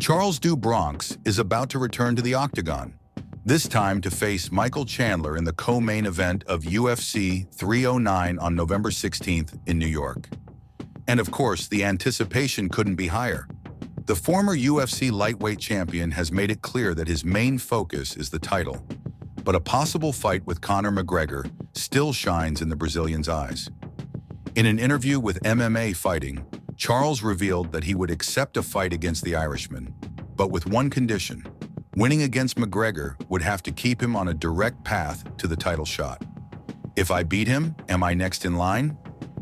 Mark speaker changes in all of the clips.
Speaker 1: Charles do Bronx is about to return to the Octagon, this time to face Michael Chandler in the co-main event of UFC 309 on November 16th in New York. And of course, the anticipation couldn't be higher. The former UFC lightweight champion has made it clear that his main focus is the title, but a possible fight with Conor McGregor still shines in the Brazilian's eyes. In an interview with MMA Fighting, Charles revealed that he would accept a fight against the Irishman, but with one condition: winning against McGregor would have to keep him on a direct path to the title shot. "If I beat him, am I next in line?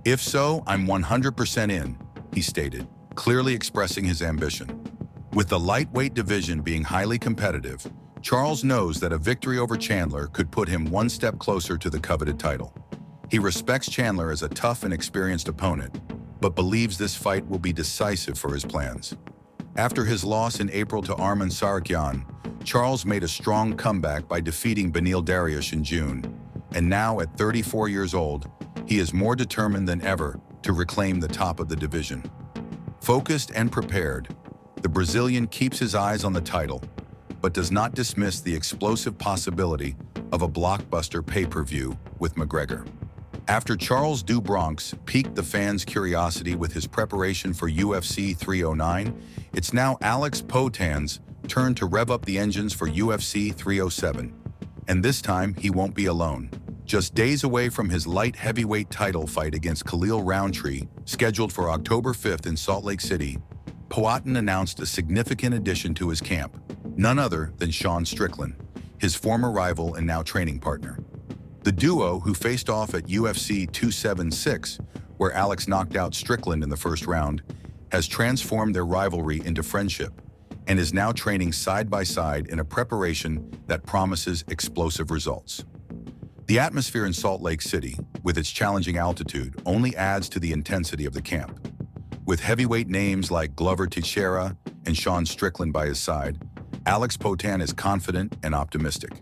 Speaker 1: If so, I'm 100% in," he stated, clearly expressing his ambition. With the lightweight division being highly competitive, Charles knows that a victory over Chandler could put him one step closer to the coveted title. He respects Chandler as a tough and experienced opponent, but believes this fight will be decisive for his plans. After his loss in April to Arman Tsarukyan, Charles made a strong comeback by defeating Beneil Dariush in June, and now at 34 years old, he is more determined than ever to reclaim the top of the division. Focused and prepared, the Brazilian keeps his eyes on the title, but does not dismiss the explosive possibility of a blockbuster pay-per-view with McGregor. After Charles do Bronx piqued the fans' curiosity with his preparation for UFC 309, it's now Alex Poatin's turn to rev up the engines for UFC 307. And this time, he won't be alone. Just days away from his light heavyweight title fight against Khalil Rountree, scheduled for October 5th in Salt Lake City, Poatin announced a significant addition to his camp, none other than Sean Strickland, his former rival and now training partner. The duo, who faced off at UFC 276, where Alex knocked out Strickland in the first round, has transformed their rivalry into friendship and is now training side by side in a preparation that promises explosive results. The atmosphere in Salt Lake City, with its challenging altitude, only adds to the intensity of the camp. With heavyweight names like Glover Teixeira and Sean Strickland by his side, Alex Poatin is confident and optimistic.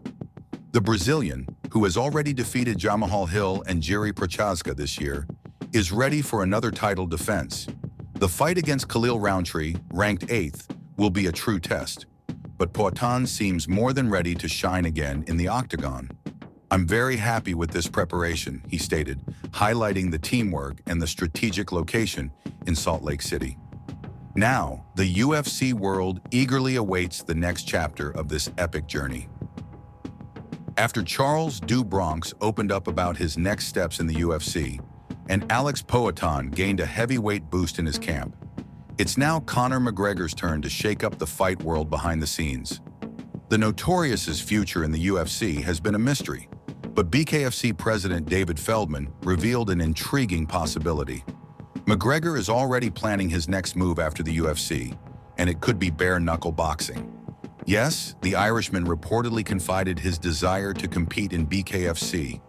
Speaker 1: The Brazilian, who has already defeated Jamahal Hill and Jiri Prochazka this year, is ready for another title defense. The fight against Khalil Rountree, ranked 8th, will be a true test, but Poatin seems more than ready to shine again in the Octagon. "I'm very happy with this preparation," he stated, highlighting the teamwork and the strategic location in Salt Lake City. Now, the UFC world eagerly awaits the next chapter of this epic journey. After Charles do Bronx opened up about his next steps in the UFC, and Alex Poatin gained a heavyweight boost in his camp, it's now Conor McGregor's turn to shake up the fight world behind the scenes. The Notorious's future in the UFC has been a mystery, but BKFC president David Feldman revealed an intriguing possibility. McGregor is already planning his next move after the UFC, and it could be bare-knuckle boxing. Yes, the Irishman reportedly confided his desire to compete in BKFC,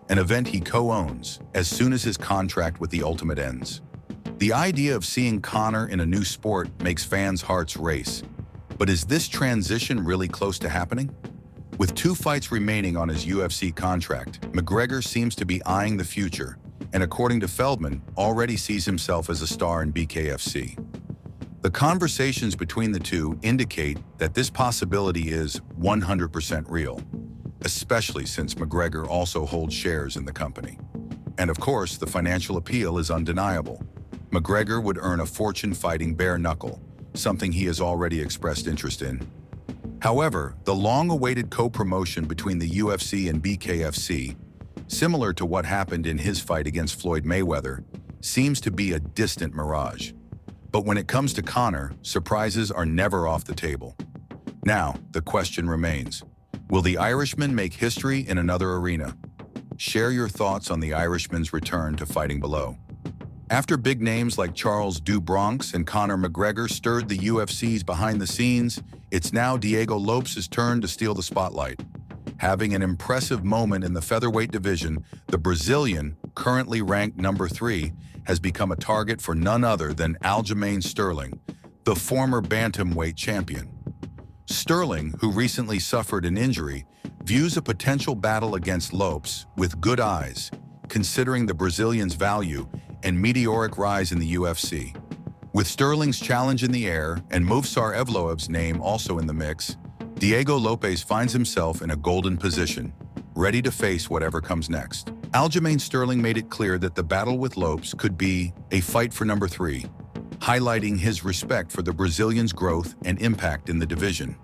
Speaker 1: an event he co-owns, as soon as his contract with the Ultimate ends. The idea of seeing Conor in a new sport makes fans' hearts race. But is this transition really close to happening? With 2 fights remaining on his UFC contract, McGregor seems to be eyeing the future, and according to Feldman, already sees himself as a star in BKFC. The conversations between the two indicate that this possibility is 100% real, especially since McGregor also holds shares in the company. And of course, the financial appeal is undeniable. McGregor would earn a fortune fighting bare knuckle, something he has already expressed interest in. However, the long-awaited co-promotion between the UFC and BKFC, similar to what happened in his fight against Floyd Mayweather, seems to be a distant mirage. But when it comes to Conor, surprises are never off the table. Now, the question remains, will the Irishman make history in another arena? Share your thoughts on the Irishman's return to fighting below. After big names like Charles do Bronx and Conor McGregor stirred the UFC's behind the scenes, it's now Diego Lopes' turn to steal the spotlight. Having an impressive moment in the featherweight division, the Brazilian, currently ranked number 3, has become a target for none other than Aljamain Sterling, the former bantamweight champion. Sterling, who recently suffered an injury, views a potential battle against Lopes with good eyes, considering the Brazilian's value and meteoric rise in the UFC. With Sterling's challenge in the air and Evloev's name also in the mix, Diego Lopes finds himself in a golden position, ready to face whatever comes next. Aljamain Sterling made it clear that the battle with Lopes could be a fight for number 3, highlighting his respect for the Brazilian's growth and impact in the division.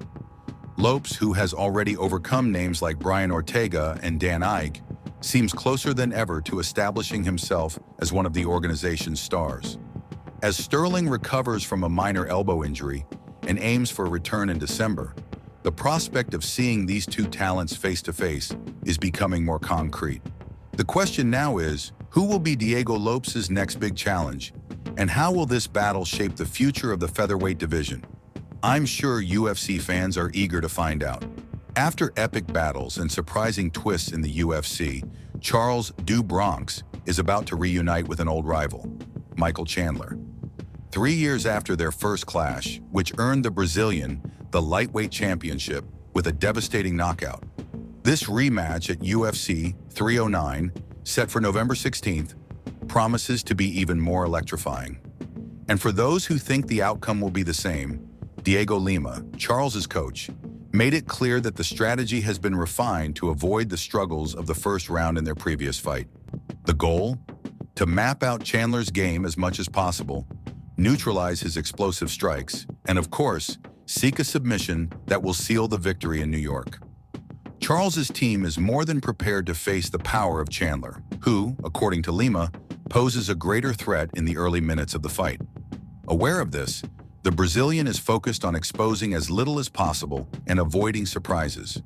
Speaker 1: Lopes, who has already overcome names like Brian Ortega and Dan Ige, seems closer than ever to establishing himself as one of the organization's stars. As Sterling recovers from a minor elbow injury and aims for a return in December, the prospect of seeing these two talents face-to-face is becoming more concrete. The question now is, who will be Diego Lopes' next big challenge, and how will this battle shape the future of the featherweight division? I'm sure UFC fans are eager to find out. After epic battles and surprising twists in the UFC, Charles "Do" Bronx is about to reunite with an old rival, Michael Chandler. 3 years after their first clash, which earned the Brazilian the lightweight championship with a devastating knockout. This rematch at UFC 309, set for November 16th, promises to be even more electrifying. And for those who think the outcome will be the same, Diego Lima, Charles's coach, made it clear that the strategy has been refined to avoid the struggles of the first round in their previous fight. The goal? To map out Chandler's game as much as possible, neutralize his explosive strikes, and of course, seek a submission that will seal the victory in New York. Charles's team is more than prepared to face the power of Chandler, who, according to Lima, poses a greater threat in the early minutes of the fight. Aware of this, the Brazilian is focused on exposing as little as possible and avoiding surprises.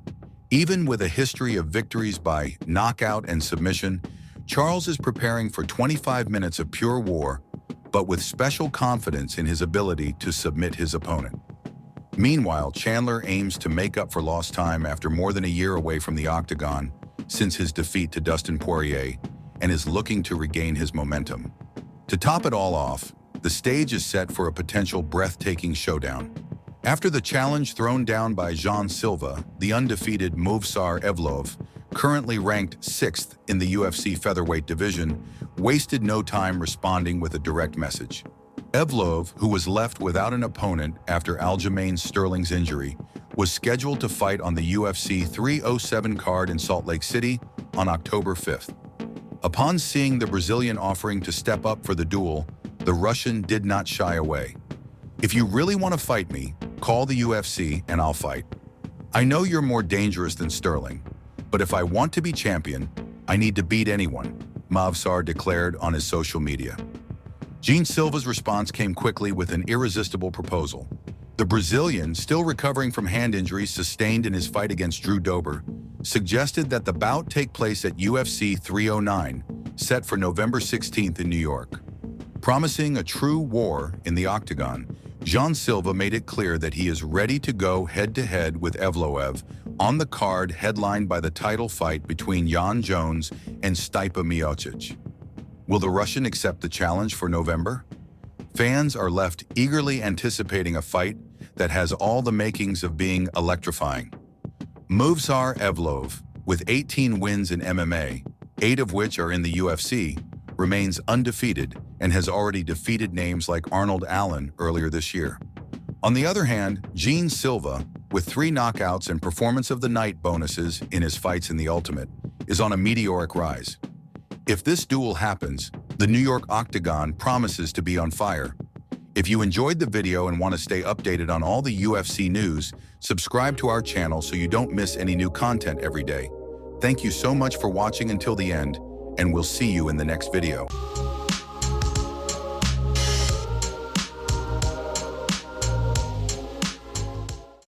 Speaker 1: Even with a history of victories by knockout and submission, Charles is preparing for 25 minutes of pure war, but with special confidence in his ability to submit his opponent. Meanwhile, Chandler aims to make up for lost time after more than a year away from the Octagon since his defeat to Dustin Poirier, and is looking to regain his momentum. To top it all off, the stage is set for a potential breathtaking showdown. After the challenge thrown down by Silva, the undefeated Evloev, currently ranked 6th in the UFC featherweight division, wasted no time responding with a direct message. Evloev, who was left without an opponent after Aljamain Sterling's injury, was scheduled to fight on the UFC 307 card in Salt Lake City on October 5th. Upon seeing the Brazilian offering to step up for the duel, the Russian did not shy away. "If you really want to fight me, call the UFC and I'll fight. I know you're more dangerous than Sterling, but if I want to be champion, I need to beat anyone," Mavsar declared on his social media. Silva's response came quickly with an irresistible proposal. The Brazilian, still recovering from hand injuries sustained in his fight against Drew Dober, suggested that the bout take place at UFC 309, set for November 16th in New York. Promising a true war in the Octagon, Silva made it clear that he is ready to go head-to-head with Evloev on the card headlined by the title fight between Jan Jones and Stipe Miocic. Will the Russian accept the challenge for November? Fans are left eagerly anticipating a fight that has all the makings of being electrifying. Evloev, with 18 wins in MMA, 8 of which are in the UFC, remains undefeated and has already defeated names like Arnold Allen earlier this year. On the other hand, Silva, with 3 knockouts and Performance of the Night bonuses in his fights in the Ultimate, is on a meteoric rise. If this duel happens, the New York Octagon promises to be on fire. If you enjoyed the video and want to stay updated on all the UFC news, subscribe to our channel so you don't miss any new content every day. Thank you so much for watching until the end, and we'll see you in the next video.